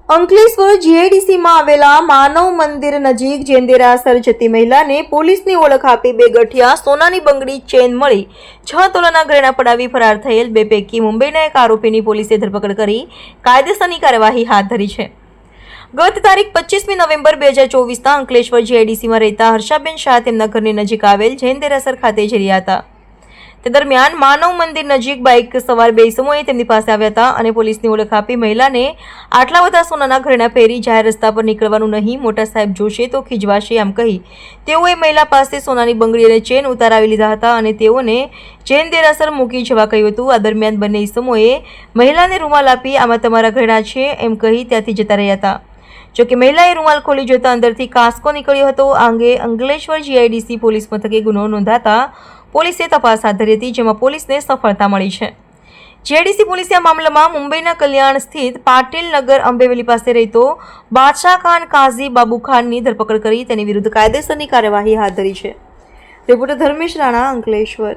અંકલેશ્વર જીઆઈડીસીમાં આવેલા માનવ મંદિર નજીક જૈન દેરાસર જતી મહિલાને પોલીસની ઓળખ આપી 2 ગઠિયા સોનાની બંગડી ચેન મળી 6 તોલાના ઘરેણાં પડાવી ફરાર થયેલ 2 પૈકી મુંબઈના એક આરોપીની પોલીસે ધરપકડ કરી કાયદેસરની કાર્યવાહી હાથ ધરી છે। ગત તારીખ 25મી નવેમ્બર 2024ના અંકલેશ્વર જીઆઈડીસીમાં રહેતા હર્ષાબેન શાહ તેમના ઘરની નજીક આવેલ જૈન દેરાસર ખાતે જઈ રહ્યા હતા। તે દરમિયાન માનવ મંદિર નજીક બાઇક સવાર 2 ઇસમોએ તેમની પાસે આવ્યા હતા અને પોલીસની ઓળખ આપી મહિલાને આટલા બધા સોનાના ઘરેણાં પહેરી જાહેર રસ્તા પર નીકળવાનું નહીં, મોટા સાહેબ જોશે તો ખીજવાશે એમ કહી તેઓએ મહિલા પાસે સોનાની બંગડી અને ચેન ઉતારાવી લીધા હતા અને તેઓને જૈન દેરાસર મૂકી જવા કહ્યું હતું। આ દરમિયાન બંને ઇસમોએ મહિલાને રૂમાલ આપી આમાં તમારા ઘરેણાં છે એમ કહી ત્યાંથી જતા રહ્યા હતા। જોકે મહિલાએ રૂમાલ ખોલી જોતા અંદરથી કાંસકો નીકળ્યો હતો। આ અંગે અંકલેશ્વર જીઆઈડીસી પોલીસ મથકે ગુનો નોંધાતા પોલીસે તપાસ હાથ ધરી હતી, જેમાં પોલીસને સફળતા મળી છે। જીઆઈડીસી પોલીસે આ મામલામાં મુંબઈના કલ્યાણ સ્થિત પાટીલ નગર અંબેવેલી પાસે રહેતો બાદશાહ ખાન કાઝી બાબુ ખાનની ધરપકડ કરી તેની વિરુદ્ધ કાયદેસરની કાર્યવાહી હાથ ધરી છે। રિપોર્ટર ધર્મેશ રાણા, અંકલેશ્વર।